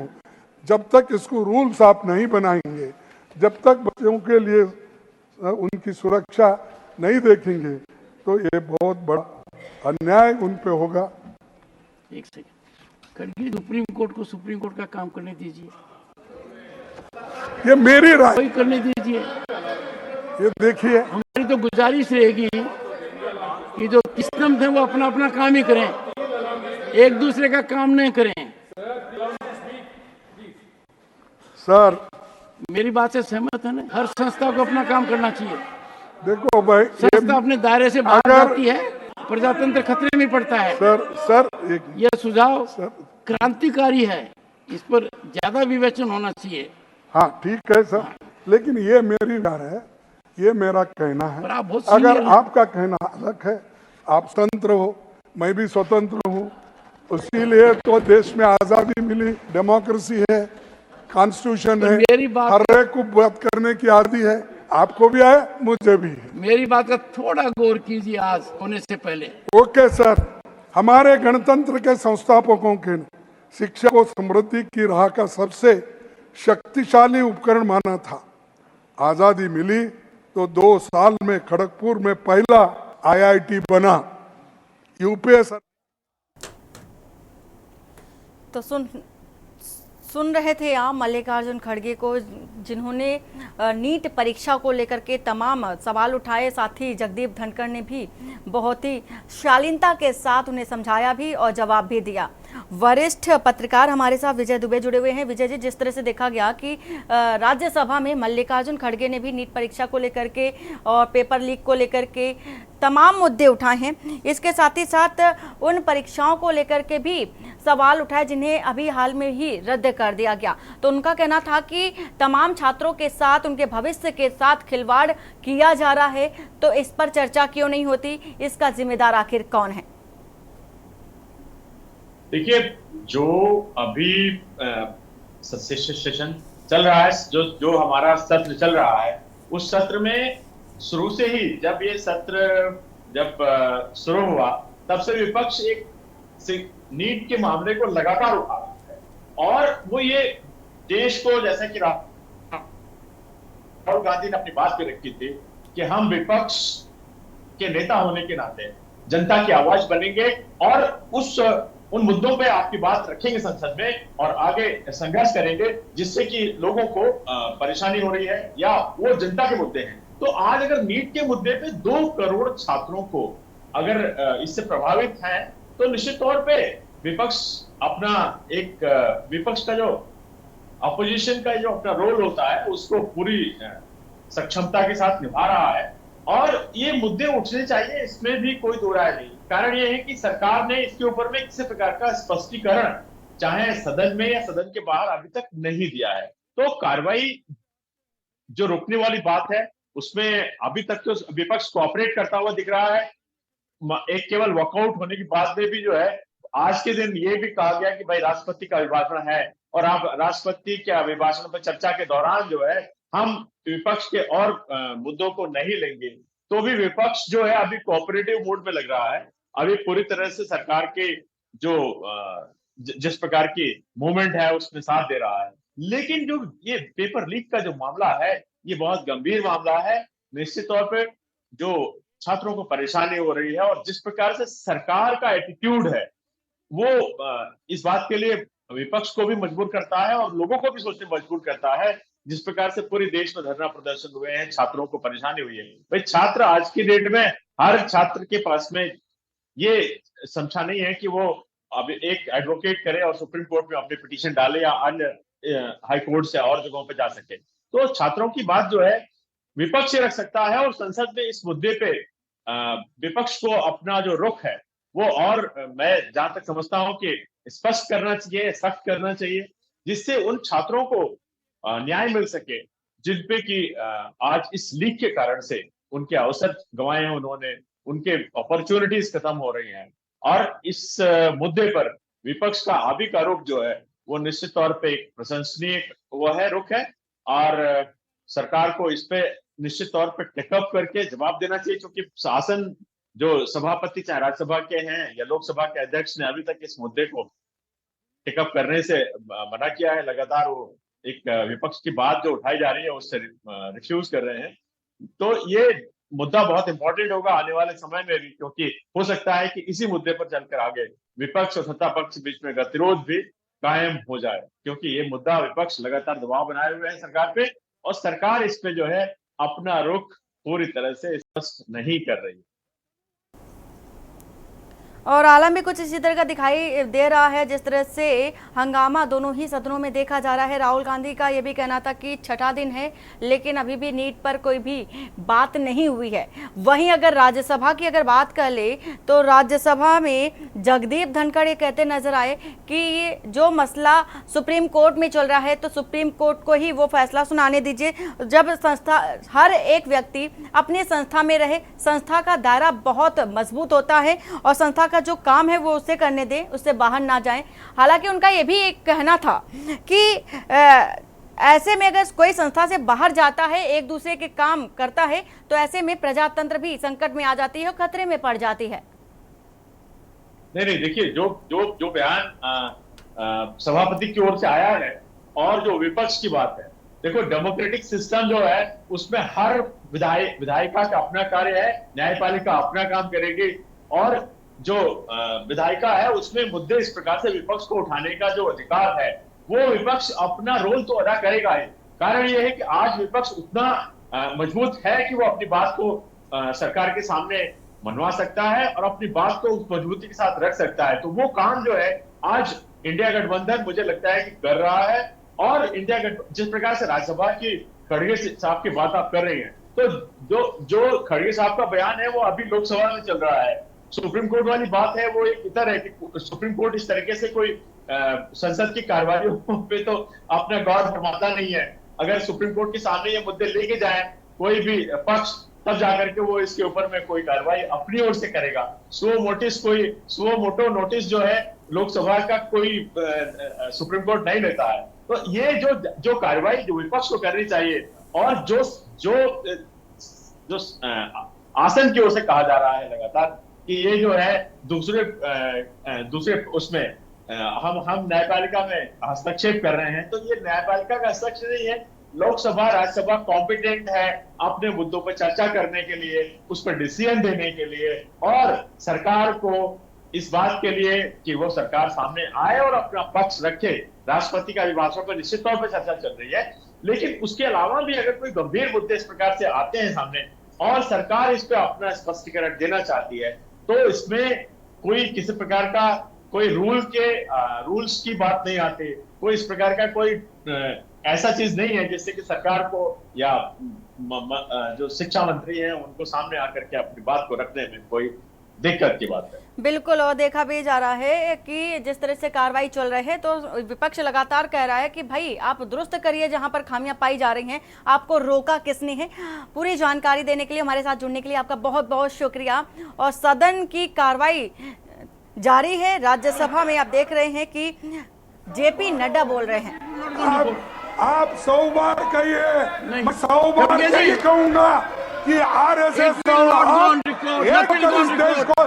जब तक इसको रूल्स आप नहीं बनाएंगे, जब तक बच्चों के लिए उनकी सुरक्षा नहीं देखेंगे, तो ये बहुत बड़ा अन्याय उन पे होगा। एक सेकंड, खड़गे सुप्रीम कोर्ट को सुप्रीम कोर्ट का काम करने दीजिए, ये मेरी राय, वही करने दीजिए। ये देखिए हमारी तो गुजारिश रहेगी कि जो सिस्टम थे वो अपना अपना काम ही करें, एक दूसरे का काम नहीं करें। सर, मेरी बात से सहमत है ना? हर संस्था को अपना काम करना चाहिए। देखो भाई, संस्था अपने दायरे से बाहर अगर- जाती है, प्रजातंत्र खतरे में पड़ता है। सर यह सुझाव सर, क्रांतिकारी है, इस पर ज्यादा विवेचन होना चाहिए। हाँ ठीक है सर, लेकिन ये मेरी राय है, ये मेरा कहना पर है। आप बहुत अगर सीनियर हैं। आपका कहना अलग है, आप स्वतंत्र हो, मैं भी स्वतंत्र हूँ, इसीलिए तो देश में आजादी मिली, डेमोक्रेसी है, कॉन्स्टिट्यूशन है, मेरी बात- हर एक को बात करने की आजादी है। आपको भी है, मुझे भी है। मेरी बात का थोड़ा गौर कीजिए आज होने से पहले। ओके सर, हमारे गणतंत्र के संस्थापकों के शिक्षा को समृद्धि की राह का सबसे शक्तिशाली उपकरण माना था। आजादी मिली तो 2 साल में खड़गपुर में पहला आईआईटी बना। यूपीएस तो सुन रहे थे आप मल्लिकार्जुन खड़गे को, जिन्होंने नीट परीक्षा को लेकर के तमाम सवाल उठाए। साथ ही जगदीप धनखड़ ने भी बहुत ही शालीनता के साथ उन्हें समझाया भी और जवाब भी दिया। वरिष्ठ पत्रकार हमारे साथ विजय दुबे जुड़े हुए हैं। विजय जी, जिस तरह से देखा गया कि राज्यसभा में मल्लिकार्जुन खड़गे ने भी नीट परीक्षा को लेकर के और पेपर लीक को लेकर के तमाम मुद्दे उठाए हैं, इसके साथ ही साथ उन परीक्षाओं को लेकर के भी सवाल उठाए जिन्हें अभी हाल में ही रद्द कर दिया गया। तो उनका कहना था कि तमाम छात्रों के साथ, उनके भविष्य के साथ खिलवाड़ किया जा रहा है, तो इस पर चर्चा क्यों नहीं होती, इसका जिम्मेदार आखिर कौन है? देखिए, जो अभी सेशन चल रहा है, जो हमारा सत्र चल रहा है, उस सत्र में शुरू से ही जब ये सत्र शुरू हुआ तब से विपक्ष एक नीट के मामले को लगातार उठा रहा है। और वो ये देश को, जैसा कि राहुल गांधी ने अपनी बात पे रखी थी कि हम विपक्ष के नेता होने के नाते जनता की आवाज बनेंगे और उन मुद्दों पे आपकी बात रखेंगे संसद में और आगे संघर्ष करेंगे जिससे कि लोगों को परेशानी हो रही है या वो जनता के मुद्दे हैं। तो आज अगर नीट के मुद्दे पे 2 करोड़ छात्रों को अगर इससे प्रभावित हैं, तो निश्चित तौर पे विपक्ष अपना विपक्ष का जो अपोजिशन का जो अपना रोल होता है उसको पूरी सक्षमता के साथ निभा रहा है और ये मुद्दे उठने चाहिए, इसमें भी कोई दो राय नहीं। कारण ये है कि सरकार ने इसके ऊपर में किसी प्रकार का स्पष्टीकरण चाहे सदन में या सदन के बाहर अभी तक नहीं दिया है। तो कार्रवाई जो रोकने वाली बात है उसमें अभी तक तो विपक्ष कोऑपरेट करता हुआ दिख रहा है। एक केवल वॉकआउट होने की बात में भी जो है आज के दिन ये भी कहा गया कि भाई राष्ट्रपति का अभिभाषण है और आप राष्ट्रपति के अभिभाषण पर चर्चा के दौरान जो है हम विपक्ष के और मुद्दों को नहीं लेंगे। तो भी विपक्ष जो है अभी कोऑपरेटिव मोड में लग रहा है, अभी पूरी तरह से सरकार के जो जिस प्रकार की मूवमेंट है उसमें साथ दे रहा है। लेकिन जो ये पेपर लीक का जो मामला है ये बहुत गंभीर मामला है। निश्चित तौर पर जो छात्रों को परेशानी हो रही है और जिस प्रकार से सरकार का एटीट्यूड है वो इस बात के लिए विपक्ष को भी मजबूर करता है और लोगों को भी सोचने मजबूर करता है। जिस प्रकार से पूरे देश में धरना प्रदर्शन हुए हैं, छात्रों को परेशानी हुई है। भाई छात्र आज की डेट में हर छात्र के पास में ये क्षमता नहीं है कि वो अब एक एडवोकेट करे और सुप्रीम कोर्ट में अपनी पिटीशन डाले या अन्य हाई कोर्ट से और जगहों पे जा सके। तो छात्रों की बात जो है विपक्ष रख सकता है और संसद में इस मुद्दे पे विपक्ष को अपना जो रुख है वो और मैं जहां तक समझता हूं कि स्पष्ट करना चाहिए, सख्त करना चाहिए, जिससे उन छात्रों को न्याय मिल सके जिन पे कि आज इस लीक के कारण से उनके अवसर गंवाए हैं उन्होंने, उनके अपॉर्चुनिटीज खत्म हो रही हैं। और इस मुद्दे पर विपक्ष का अभी का रुख जो है वो निश्चित तौर पे एक प्रशंसनीय वो है रुख है और सरकार को इस पे निश्चित तौर पे टेकअप करके जवाब देना चाहिए, क्योंकि शासन जो सभापति चाहे राज्यसभा के हैं या लोकसभा के अध्यक्ष ने अभी तक इस मुद्दे को टेकअप करने से मना किया है। लगातार वो एक विपक्ष की बात जो उठाई जा रही है उससे रिफ्यूज कर रहे हैं। तो ये मुद्दा बहुत इंपॉर्टेंट होगा आने वाले समय में भी, क्योंकि हो सकता है कि इसी मुद्दे पर चलकर आगे विपक्ष और सत्ता पक्ष के बीच में गतिरोध भी कायम हो जाए, क्योंकि ये मुद्दा विपक्ष लगातार दबाव बनाए हुए है सरकार पे और सरकार इस पे जो है अपना रुख पूरी तरह से स्पष्ट नहीं कर रही है। और आलम भी कुछ इसी तरह का दिखाई दे रहा है, जिस तरह से हंगामा दोनों ही सदनों में देखा जा रहा है। राहुल गांधी का ये भी कहना था कि 6ठा दिन है लेकिन अभी भी नीट पर कोई भी बात नहीं हुई है। वहीं अगर राज्यसभा की अगर बात कर ले तो राज्यसभा में जगदीप धनखड़ ये कहते नजर आए कि ये जो मसला सुप्रीम कोर्ट में चल रहा है तो सुप्रीम कोर्ट को ही वो फैसला सुनाने दीजिए। जब संस्था, हर एक व्यक्ति अपनी संस्था में रहे, संस्था का दायरा बहुत मजबूत होता है और संस्था का जो काम है वो उसे करने दें, उससे बाहर ना जाएं। हालांकि उनका ये भी एक कहना था कि ऐसे में अगर कोई संस्था से बाहर जाता है, एक दूसरे के काम करता है, तो ऐसे में प्रजातंत्र भी संकट में आ जाती है और खतरे में पड़ जाती है। नहीं, देखिए जो बयान सभापति की ओर से आया है और जो विपक्ष की बात है, देखो डेमोक्रेटिक सिस्टम जो है उसमें हर विधायिका का अपना कार्य है, न्यायपालिका अपना काम करेगी और जो विधायिका है उसमें मुद्दे इस प्रकार से विपक्ष को उठाने का जो अधिकार है वो विपक्ष अपना रोल तो अदा करेगा ही। कारण ये है कि आज विपक्ष उतना मजबूत है कि वो अपनी बात को सरकार के सामने मनवा सकता है और अपनी बात को उस मजबूती के साथ रख सकता है। तो वो काम जो है आज इंडिया गठबंधन मुझे लगता है कि कर रहा है। और इंडिया जिस प्रकार से राज्यसभा की खड़गे साहब की बात आप कर रही हैं, तो जो खड़गे साहब का बयान है वो अभी लोकसभा में चल रहा है। सुप्रीम कोर्ट वाली बात है वो एक इतर है कि सुप्रीम कोर्ट इस तरीके से कोई संसद की कार्रवाइयों पे तो अपना गौर फरमाता नहीं है। अगर सुप्रीम कोर्ट के सामने ये मुद्दे लेके जाए कोई भी पक्ष, तब जाकर के वो इसके ऊपर में कोई कार्रवाई अपनी ओर से करेगा। स्व मोटो नोटिस जो है लोकसभा का कोई सुप्रीम कोर्ट नहीं लेता है। तो ये जो कार्रवाई जो विपक्ष को करनी चाहिए और जो आसन की ओर से कहा जा रहा है लगातार कि ये जो है दूसरे उसमें हम न्यायपालिका में हस्तक्षेप कर रहे हैं, तो ये न्यायपालिका का हस्तक्षेप नहीं है। लोकसभा राज्यसभा कॉम्पिटेंट है अपने मुद्दों पर चर्चा करने के लिए, उस पर डिसीजन देने के लिए और सरकार को इस बात के लिए कि वो सरकार सामने आए और अपना पक्ष रखे। राष्ट्रपति का अभिभाषण पर निश्चित तौर पर चर्चा चल रही है, लेकिन उसके अलावा भी अगर कोई गंभीर मुद्दे इस प्रकार से आते हैं सामने और सरकार इस पर अपना स्पष्टीकरण देना चाहती है, तो इसमें कोई किसी प्रकार का कोई रूल्स की बात नहीं आती, कोई इस प्रकार का कोई ऐसा चीज नहीं है जिससे कि सरकार को या जो शिक्षा मंत्री हैं उनको सामने आकर के अपनी बात को रखने में कोई दिक्कत की बात है। बिल्कुल, और देखा भी जा रहा है कि जिस तरह से कार्रवाई चल रही है तो विपक्ष लगातार कह रहा है कि भाई आप दुरुस्त करिए जहां पर खामियां पाई जा रही हैं, आपको रोका किसने है। पूरी जानकारी देने के लिए, हमारे साथ जुड़ने के लिए आपका बहुत बहुत शुक्रिया। और सदन की कार्रवाई जारी है। राज्यसभा में आप देख रहे हैं कि जेपी नड्डा बोल रहे हैं। आप 100 बार कहिए, मैं 100 बार यही कहूंगा कि आरएसएस देश को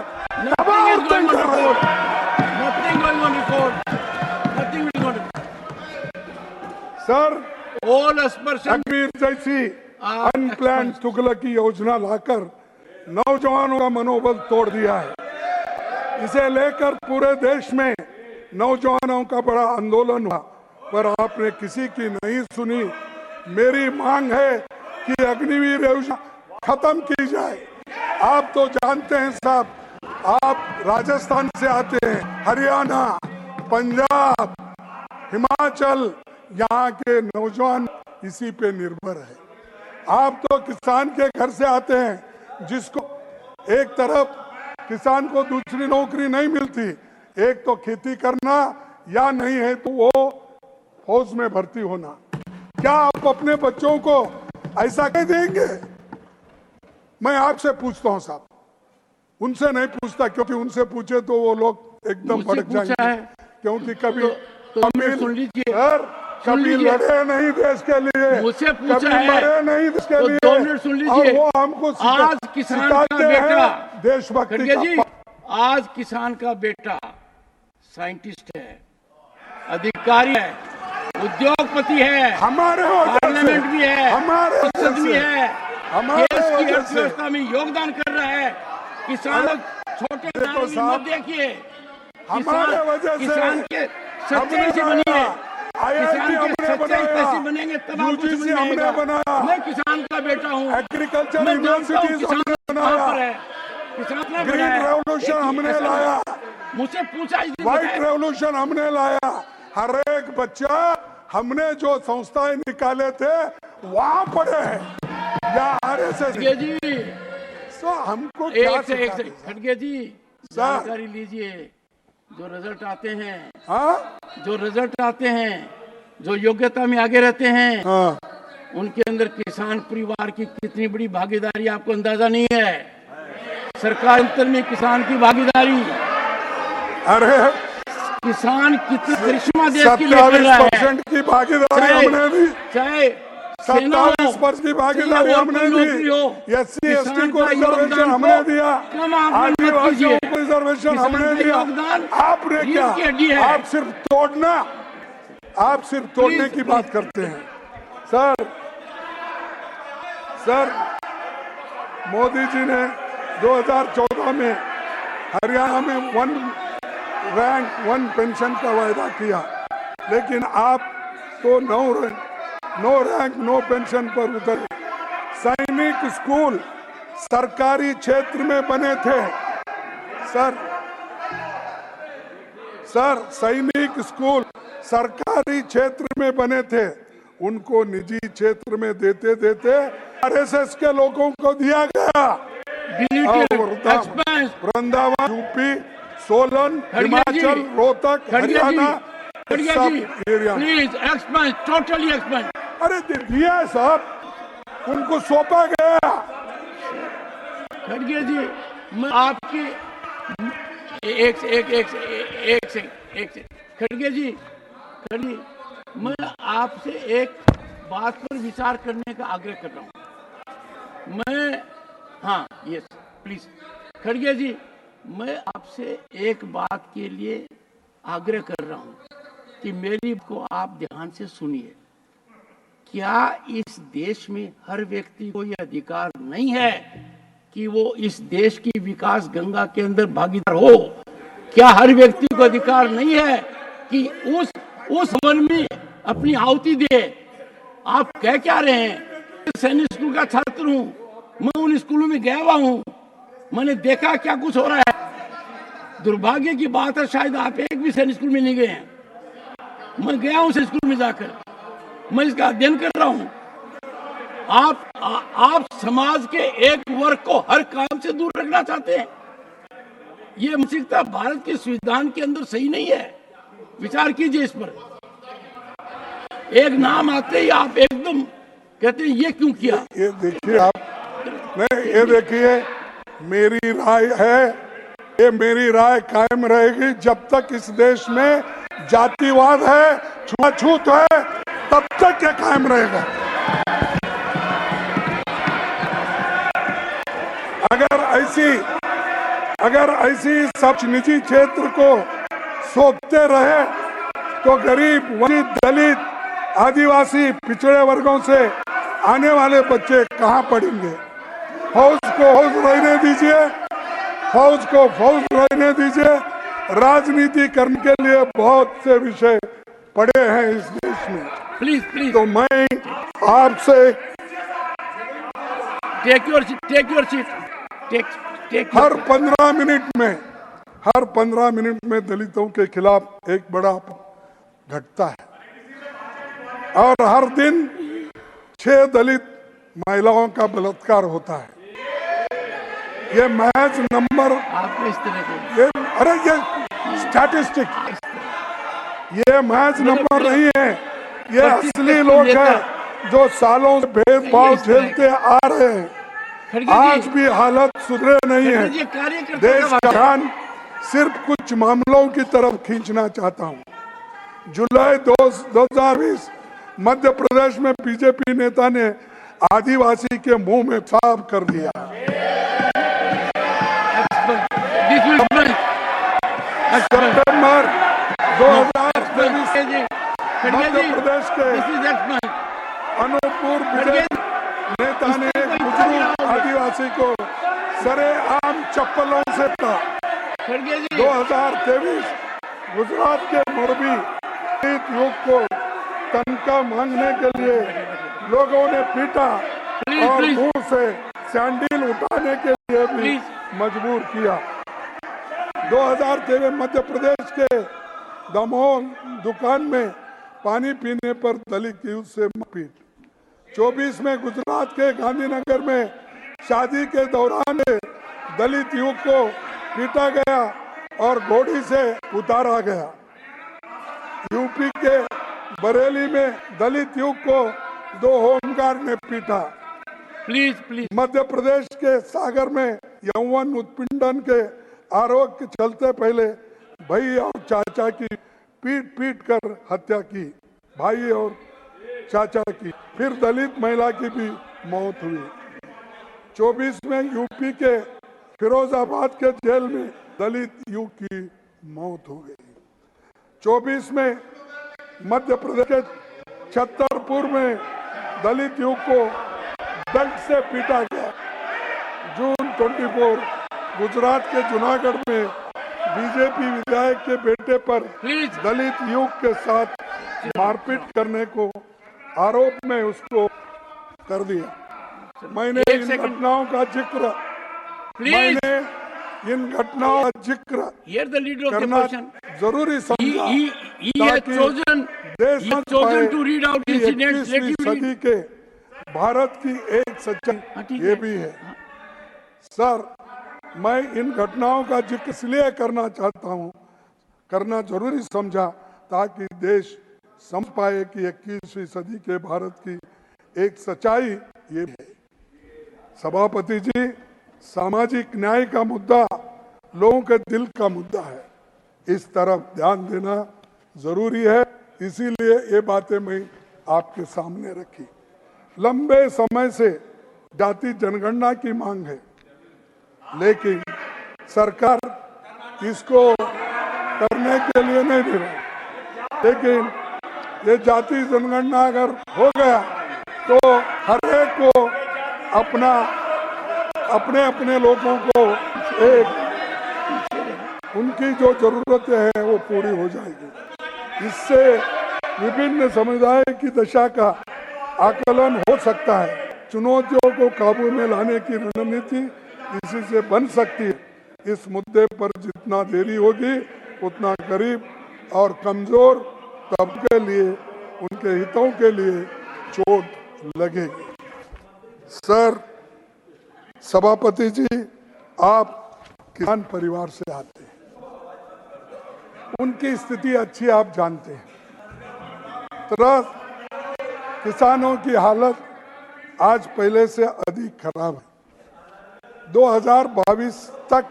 सर कश्मीर जैसी अनप्लान तुगलकी योजना लाकर नौजवानों का मनोबल तोड़ दिया है। इसे लेकर पूरे देश में नौजवानों का बड़ा आंदोलन हुआ, पर आपने किसी की नहीं सुनी। मेरी मांग है कि अग्निवीर योजना खत्म की जाए। आप तो जानते हैं साहब, आप राजस्थान से आते हैं, हरियाणा, पंजाब, हिमाचल, यहाँ के नौजवान इसी पे निर्भर है। आप तो किसान के घर से आते हैं, जिसको एक तरफ किसान को दूसरी नौकरी नहीं मिलती, एक तो खेती करना या नहीं है तो वो फौज में भर्ती होना। क्या आप अपने बच्चों को ऐसा कह देंगे? मैं आपसे पूछता हूं साहब, उनसे नहीं पूछता, क्योंकि उनसे पूछे तो वो लोग एकदम भड़क जाएंगे, क्योंकि कभी कभी लड़े नहीं देश के लिए, कभी मरे नहीं देश के लिए, और वो हमको आज किसान का बेटा देशभक्ति का। आज किसान का बेटा साइंटिस्ट है, अधिकारी है, उद्योगपति है, हमारे पार्लियामेंट भी है, हमारे संसद भी है, देश की वजह अर्थव्यवस्था में योगदान कर रहा है। किसान छोटे मत देखिए, हमारे वजह से किसान के सच्चाई से बनी है, किसान के सच्चाई कैसे बनेंगे तब आप कुछ बनेगा। मैं किसान का बेटा हूँ, एग्रीकल्चर यूनिवर्सिटीज हमने बनाया, ग्रीन रेवोल्यूशन हमने लाया, मुझसे पूछा, व्हाइट रेवोल्यूशन हमने लाया। हर एक बच्चा हमने जो संस्थाएं निकाले थे वहां पढ़े हैं या आरएसएस जी। तो हमको खड़गे जी जानकारी लीजिए, जो रिजल्ट आते हैं, हाँ, जो रिजल्ट आते हैं, जो योग्यता में आगे रहते हैं, हाँ, उनके अंदर किसान परिवार की कितनी बड़ी भागीदारी आपको अंदाजा नहीं है। सरकार अंतर में किसान की भागीदारी, अरे किसान कितनी करिश्मा देश के लिए कर रहा है। 27% की भागीदारी हमने दी, चाहे 27% की भागीदारी हमने दी, एससी एसटी को रिजर्वेशन हमने दिया, आदिवासियों को रिजर्वेशन हमने दिया। आपने क्या, आप सिर्फ तोड़ने की बात करते हैं। सर मोदी जी ने 2014 में हरियाणा में 1 रैंक 1 पेंशन का वायदा किया, लेकिन आप तो 9 रैंक 9 पेंशन पर उतरे। सैनिक स्कूल सरकारी क्षेत्र में बने थे। सर सर सैनिक स्कूल सरकारी क्षेत्र में बने थे, उनको निजी क्षेत्र में देते देते आरएसएस के लोगों को दिया गया। वृंदावन, यूपी, सोलन, हिमाचल, रोहतक, हरियाणा, सब area. Please expand, totally expand. अरे दिया है साहब, उनको सौंपा गया। खड़गे जी, मैं आपकी एक सेकंड खड़गे जी, मैं आपसे एक बात पर विचार करने का आग्रह कर रहा हूँ। मैं हाँ यस प्लीज खड़गे जी, मैं आपसे एक बात के लिए आग्रह कर रहा हूँ कि मेरी को आप ध्यान से सुनिए। क्या इस देश में हर व्यक्ति को यह अधिकार नहीं है कि वो इस देश की विकास गंगा के अंदर भागीदार हो? क्या हर व्यक्ति को अधिकार नहीं है कि उस वन में अपनी आहुति दे? आप कह क्या रहे हैं? सैनिक स्कूल का छात्र हूं, मैं उन स्कूलों में गया हुआ हूं, मैंने देखा क्या कुछ हो रहा है। दुर्भाग्य की बात है, शायद आप एक भी सैनिक स्कूल में नहीं गए हैं। मैं गया हूं सैनिक स्कूल में जाकर, मैं इसका अध्ययन कर रहा हूं। आप समाज के एक वर्ग को हर काम से दूर रखना चाहते हैं। ये मानसिकता भारत के संविधान के अंदर सही नहीं है। विचार कीजिए इस पर। एक नाम आते ही आप एकदम कहते हैं ये क्यों किया? ये देखिए आप, नहीं ये देखिए, मेरी राय है, ये मेरी राय कायम रहेगी जब तक इस देश में जातिवाद है, छूआछूत है, तब तक ये कायम रहेगा। अगर ऐसी सब निजी क्षेत्र को सौंपते रहे तो गरीब, वंचित, दलित, आदिवासी, पिछड़े वर्गों से आने वाले बच्चे कहां पढ़ेंगे? फौज को फौज रहने दीजिए, फौज को फौज रहने दीजिए। राजनीति करने के लिए बहुत से विषय पड़े हैं इस देश में। प्लीज तो मैं आपसे टेक योर सीट। हर 15 मिनट में दलितों के खिलाफ एक बड़ा घटता है और हर दिन 6 दलित महिलाओं का बलात्कार होता है। ये महज नंबर, आपको इस तरह के ये स्टैटिस्टिक, ये महज नंबर नहीं है, ये असली लोग हैं जो सालों से भेदभाव झेलते आ रहे हैं। आज भी हालत सुधरे नहीं है। देश का ध्यान सिर्फ कुछ मामलों की तरफ खींचना चाहता हूं। जुलाई 2020 मध्य प्रदेश में बीजेपी नेता ने आदिवासी के मुंह में साफ कर दिया। सितंबर 2023 मध्य प्रदेश के अनूपपुर नेता ने बुजुर्ग आदिवासी को सरेआम चप्पलों से पीटा। 2023 गुजरात के मोरबी युवक को तनख्वाह मांगने के लिए लोगों ने पीटा और मुंह से सैंडल उठाने के लिए भी मजबूर किया। 2023 मध्य प्रदेश के दमोह दुकान में पानी पीने पर दलित युवक से मारपीट। 24 में गुजरात के गांधीनगर में शादी के दौरान दलित युवक को पीटा गया और घोड़ी से उतारा गया। यूपी के बरेली में दलित युवक को 2 होमगार्ड ने पीटा। प्लीज मध्य प्रदेश के सागर में यौवन उत्पीड़न के आरोप के चलते पहले भाई और चाचा की पीट कर हत्या की, भाई और चाचा की, फिर दलित महिला की भी मौत हुई। 24 में यूपी के फिरोजाबाद के जेल में दलित युवक की मौत हो गई। 24 में मध्य प्रदेश के छतरपुर में दलित युवक को बेल्ट से पीटा गया। जून 24 गुजरात के जूनागढ़ में बीजेपी विधायक के बेटे पर दलित युवक के साथ मारपीट करने को आरोप में उसको कर दिया। मैंने इन घटनाओं का जिक्र करना जरूरी समझा he has ताकि chosen देश he has समझ chosen पाए to read out कि incidents. Let 21वीं him read. सदी के भारत की एक सच्चाई ठीक ये है। भी है। सर, मैं इन घटनाओं का जिक्र इसलिए करना चाहता हूं, करना जरूरी समझा ताकि देश समझ पाए कि 21वीं सदी के भारत की एक सच्चाई ये है। सभापति जी, सामाजिक न्याय का मुद्दा लोगों के दिल का मुद्दा है, इस तरफ ध्यान देना जरूरी है, इसीलिए ये बातें मैं आपके सामने रखी। लंबे समय से जाति जनगणना की मांग है, लेकिन सरकार इसको करने के लिए नहीं दे रहा। लेकिन ये जाति जनगणना अगर हो गया तो हर एक को अपना अपने अपने लोगों को एक उनकी जो जरूरतें हैं वो पूरी हो जाएगी। इससे विभिन्न समुदाय की दशा का आकलन हो सकता है। चुनौतियों को काबू में लाने की रणनीति इसी से बन सकती है। इस मुद्दे पर जितना देरी होगी उतना गरीब और कमजोर तबके लिए, उनके हितों के लिए चोट लगेगी। सर, सभापति जी, आप किसान परिवार से आते हैं, उनकी स्थिति अच्छी आप जानते हैं। तरह किसानों की हालत आज पहले से अधिक खराब है। 2022 तक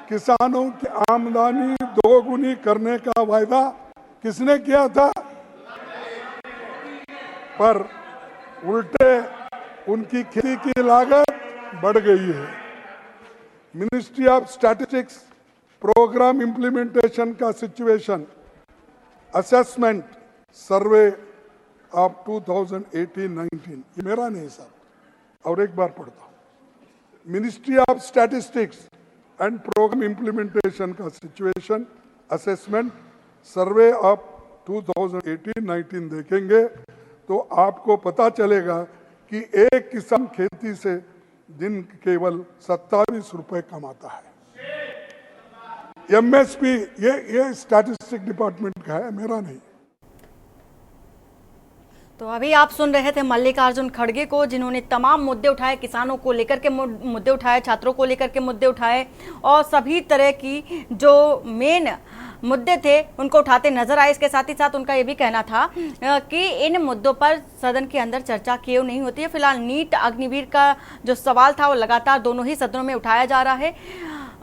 किसानों की आमदनी दोगुनी करने का वायदा किसने किया था? पर उल्टे उनकी खेती की लागत बढ़ गई है। Ministry of statistics programme implementation का सिचुएशन असेसमेंट सर्वे ऑफ 2018-19, ये मेरा नहीं साहब, और एक बार पढ़ता हूं। Ministry of statistics and programme implementation का सिचुएशन असेसमेंट सर्वे ऑफ 2018-19 देखेंगे तो आपको पता चलेगा कि एक किसान खेती से दिन केवल 27 रुपए कमाता है। एमएसपी ये स्टैटिस्टिक डिपार्टमेंट का है, मेरा नहीं। तो अभी आप सुन रहे थे मल्लिकार्जुन खड़गे को, जिन्होंने तमाम मुद्दे उठाए, किसानों को लेकर के मुद्दे उठाए, छात्रों को लेकर के मुद्दे उठाए और सभी तरह की जो मेन मुद्दे थे उनको उठाते नजर आए। इसके साथ ही साथ उनका ये भी कहना था कि इन मुद्दों पर सदन के अंदर चर्चा क्यों नहीं होती है। फिलहाल नीट अग्निवीर का जो सवाल था वो लगातार दोनों ही सदनों में उठाया जा रहा है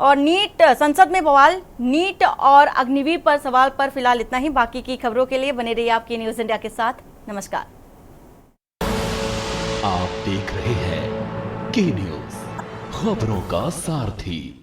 और नीट संसद में बवाल, नीट और अग्निवीर पर सवाल पर फिलहाल इतना ही। बाकी की खबरों के लिए बने रहिए आपकी न्यूज इंडिया के साथ। नमस्कार। आप देख रहे हैं के न्यूज, खबरों का सारथी।